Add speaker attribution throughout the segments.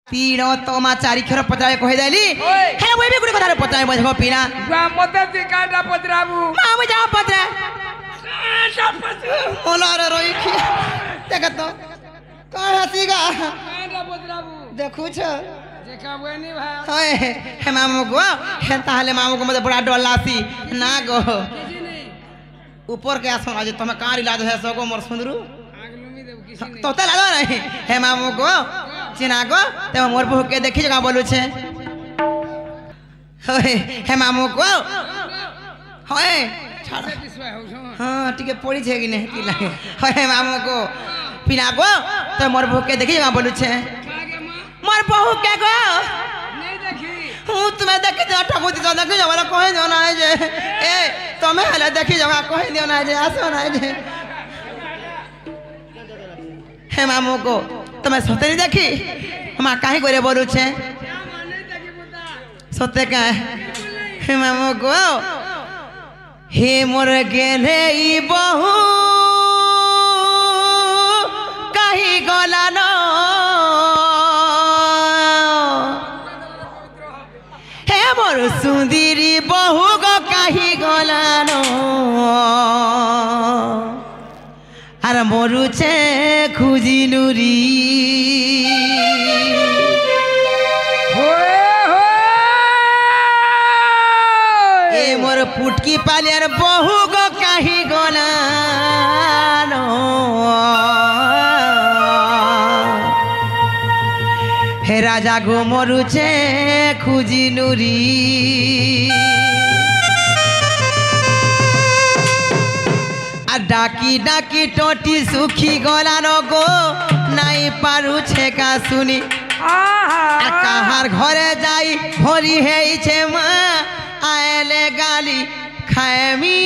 Speaker 1: पीनो तो मा चारी खर पत्राए कहि देली हे वे भी गुडी कथा पत्राए बजो पीना
Speaker 2: मते से काटा पत्राबू
Speaker 1: मा में जा पत्रा
Speaker 2: काटा पत्रा
Speaker 1: ओला रे रोई खी देख तो कह हसीगा
Speaker 2: काटा पत्राबू
Speaker 1: देखू छ
Speaker 2: देखा बनी भाई
Speaker 1: ओए हे मामू को हे ताले मामू को मते बड़ा डोलासी ना गो
Speaker 2: किसी नहीं
Speaker 1: ऊपर के आसन आज तुम कार इलाज है सो को मोर सुंदरू
Speaker 2: आगलुमी देव किसी नहीं
Speaker 1: तो ला दो नहीं हे मामू को चिना को ते मोर बहु के देखि जगह बोलू छे ओए हे मामू को ओए छाड़
Speaker 2: सेटिस्फाई हो सो
Speaker 1: हां ठीक है पड़ी छे कि नहीं की लागे ओए मामू को पिना को ते मोर बहु के देखि जगह बोलू छे
Speaker 2: कागे मां
Speaker 1: मोर बहु के को
Speaker 2: नहीं देखी
Speaker 1: हूँ तुम्हें देखी जो ठकुती जो देखी जो वाला कहे जो ना है जे ए तुम्हें हले देखी जो कहे दियो ना जे आसो ना जे हे मामू को तुम्हें सोते नहीं देखी हम काहे करे बोलू छे
Speaker 2: क्या माने देखी बुता
Speaker 1: सोते का हे मामू को हे मोर गेले ई बहु कही गला नो हे मोर सुंदरी बहु गो कही गला नो আর মরুছে খুঁজি নুরি এ মোর পুটকি পালিয়ার বহু গো কাহি গলানো হে রাজা গো মরুছে খুঁজি নুরি डाकी डाकी टोटी सुखी गलानो गो नाई पारू छे का सुनी कहार घरे जाई भरी है छे माँ आएले गाली खाएमी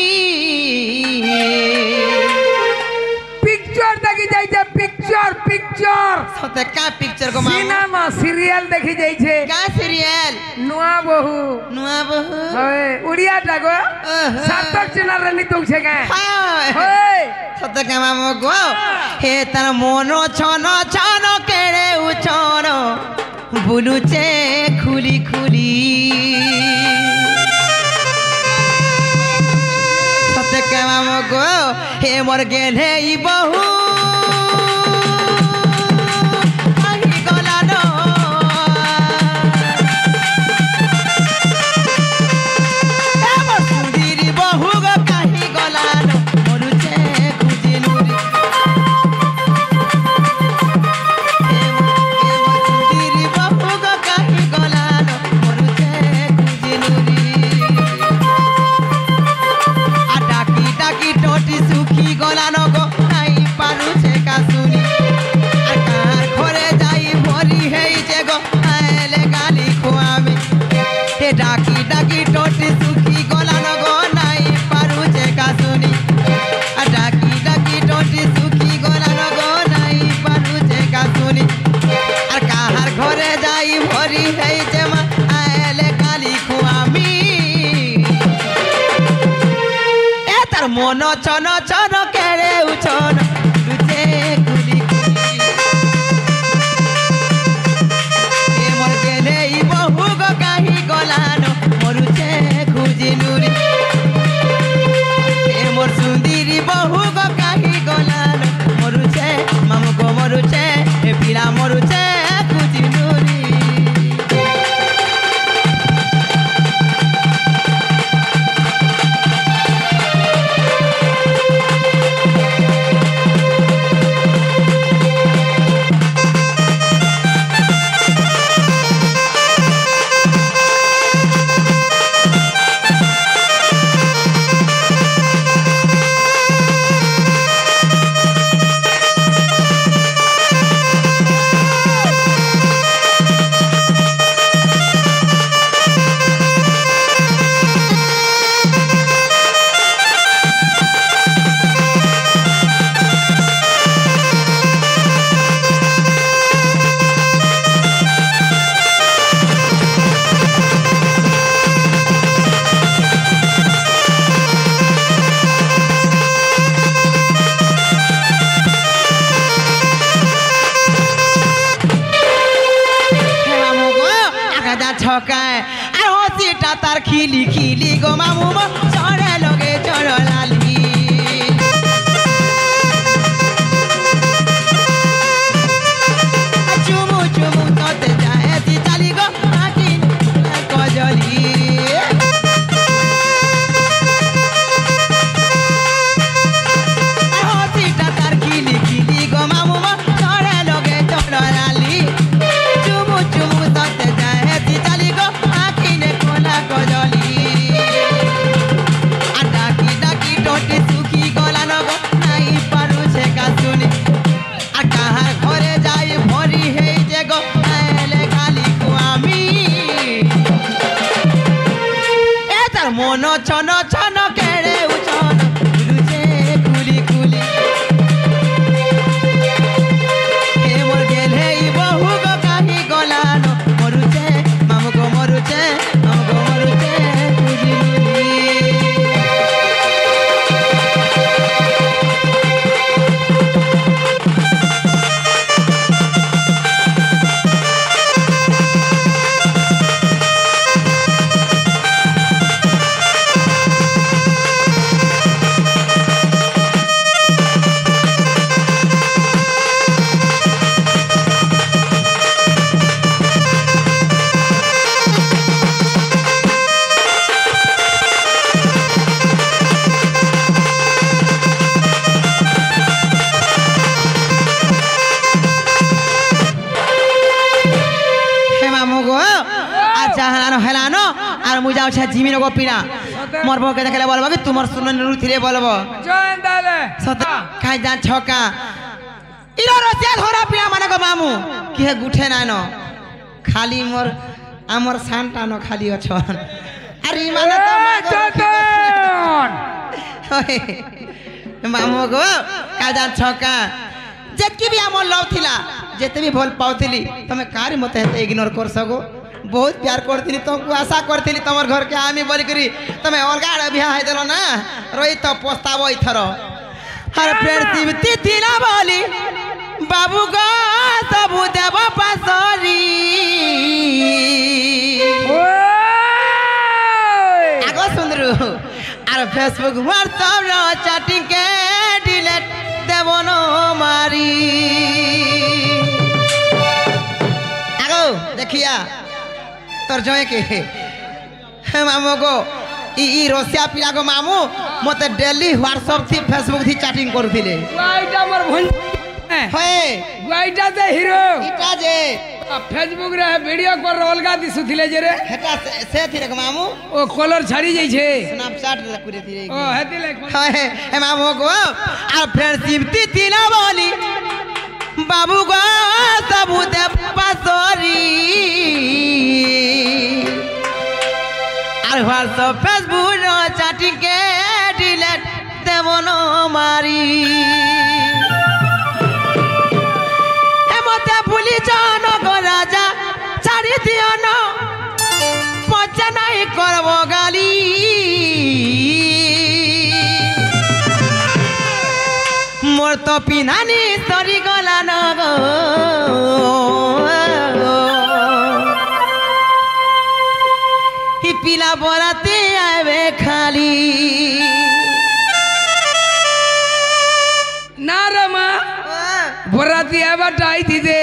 Speaker 2: पिक्चर देखी जाई छे पिक्चर पिक्चर
Speaker 1: सोते का पिक्चर को माँ
Speaker 2: सिनेमा सीरियल देखी जाई छे
Speaker 1: का सीरियल
Speaker 2: नुआ बहु
Speaker 1: नुआ बहु
Speaker 2: ओए उड़िया टागो सातक चैनल रे नितुक छे का
Speaker 1: हाय
Speaker 2: ओए
Speaker 1: सोते का मामो गो हे तर मोनो छनो छनो केड़े उछोनो बुलुचे खुली खुली सोते का मामो गो हे मोर गेले ई बहु डाकी डाकी टोटी सुखी गलानो गो नाई पारू जे का सुनी डाकी डाकी टोटी सुखी गलानो गो नाई पारू जे का सुनी আর কাহার ঘরে যাই ভরি হেই যে মা আলে কালি খুয়ামি এ তার মন চন চন কেড়ে উছন লুচে গুলি গুলি এ মোর গেলে ই বহু গো কাহি গলানো মরুছে খুঁজি নুরি এ মোর সুন্দরী বহু গো কাহি গলানো মরুছে মামু গো মরুছে এ পিলা মরুছে খুঁজি নুরি কাজা ছকায় আর হসিটা তার খিলি খিলি গো মামু মো চড়ে লগে চড় লালি চুমু চুমু তোতে যায় দি চালি গো আকি কজলি হসিটা তার খিলি খিলি গো মামু মো চড়ে লগে চড় লালি চুমু চুমু তোতে যায় দি চালি গো আকি নে কোলা কজলি আর ডাকি ডাকি টোটি সুখী গলা নগো নাই পারুছে কাশুনি আর কাহার ঘরে যাই ভরি হেই যে গো এলে খালি আমি এ তার মন ছন ছন কেড়ে উছন খুলুছে খুলি খুলি হে মোর গেলে বহু গো কাহি গলানো মরুছে মামু গো মরুছে মামু গো মরুছে খুলি হেলানো আর মু যাচ্ছে জিমিন গো পিনা মোর বউকে দেখলে বলবো কি তোমার সুনন রুথিরে বলবো
Speaker 2: জয়েন দালে
Speaker 1: সত খাই যা ছকা ইলো রসিয়া ধরা পিনা মানে গো মামু কি হে গুঠে না ন খালি মোর আমর সানটা ন খালি অছন আর ই মানে তো মামু গো খাই যা ছকা যেতকি भी আমর লव थिला যেতে भी ভল পাউଥିଲି তুমি কারি মতে হেতে ইগনোর করছ গো बहुत प्यार करती तुमको आशा करती तुम घर के आमी बोल करी तुम्हें अलगा बिहा है दिल ना रही तो पछताव इथर हर पेड़ तिमती दिला बोली बाबू गो सबू देव पासरी आगो सुंदरू और फेसबुक व्हाट्सएप रो चैटिंग के डिलीट देव नो मारी आगो देखिया तोर जय के मामू गो ई रसिया पिला गो मामू मते डेली व्हाट्सएप थी फेसबुक थी चैटिंग करथिले
Speaker 2: वाइटा मोर भन
Speaker 1: होए
Speaker 2: वाइटा जे हीरो
Speaker 1: इटा जे
Speaker 2: फेसबुक रे वीडियो कर अलगा दिसुथिले जे रे
Speaker 1: हेटा से थी रे गो मामू
Speaker 2: ओ कलर छाड़ी जाई छे
Speaker 1: स्नैपचैट रे करे थी रे
Speaker 2: ओ हेतिले
Speaker 1: होए ए मामू गो आ फ्रेंडशिप थी तिना बोली बाबू गो सबू दे पासरी আর হোয়াটসঅ্যাপ ফেসবুক চ্যাটিং কে ডিলিট দেব ন মারি এমতে ভুলি জান গো রাজা ছাড়ি দিও ন পচা নাই করব গালি মোর তো পিনানি সরি গলা ন গো पिला बोराते आवे खाली
Speaker 2: ना रे मां बोराती आवा टाई थी दे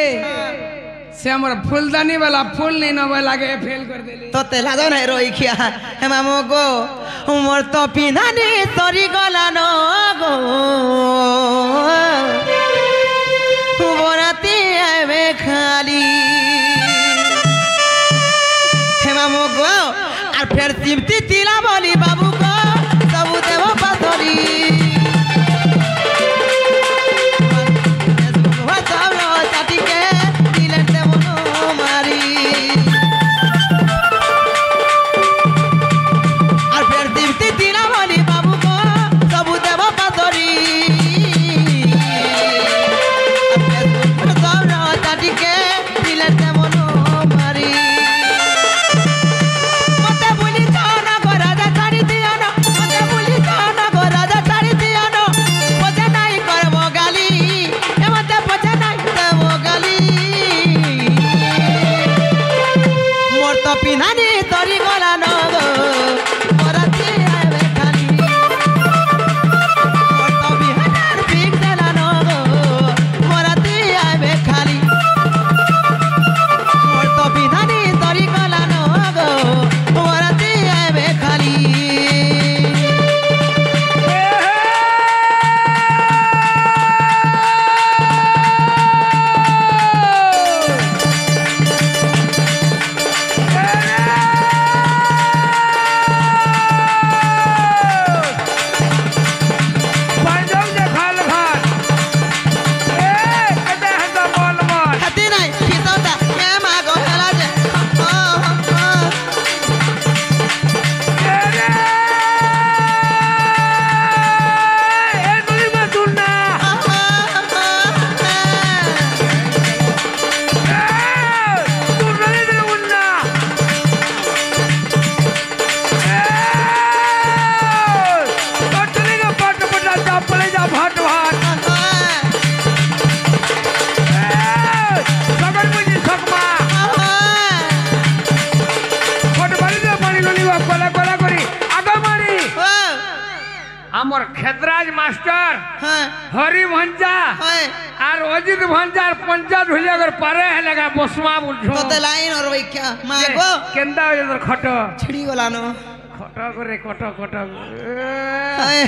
Speaker 2: से हमर फूलदानी वाला फूल नहीं न लागे फेल कर देले
Speaker 1: तो ते लागो नहीं रोई खिया हे मामू गो मोर तो पिनानी सरी गला न गो बोराते आवे खाली हे मामू गो আর ফের চিমটি তিলা বলি বাবু গো সবু দেব পাথরি চাটিকে দিলেন দেব মারি আর ফের চিমটি তিলা বলি বাবু গো সবু দেব পাথরি চাটিকে দিলেন দেব মারি
Speaker 2: আমার ক্ষেত্রাজ মাস্টার
Speaker 1: হ্যাঁ
Speaker 2: হরি ভঞ্জা
Speaker 1: হ্যাঁ
Speaker 2: আর অজিত ভঞ্জার পঞ্চায়েত হইলে अगर পারে হেলেগা বসমা বুঝো
Speaker 1: তোতে লাইন আর ওই क्या মাগো
Speaker 2: কেন্দা হইলে তোর খট
Speaker 1: ছিড়ি গলানো
Speaker 2: খট করে কট কট
Speaker 1: হায়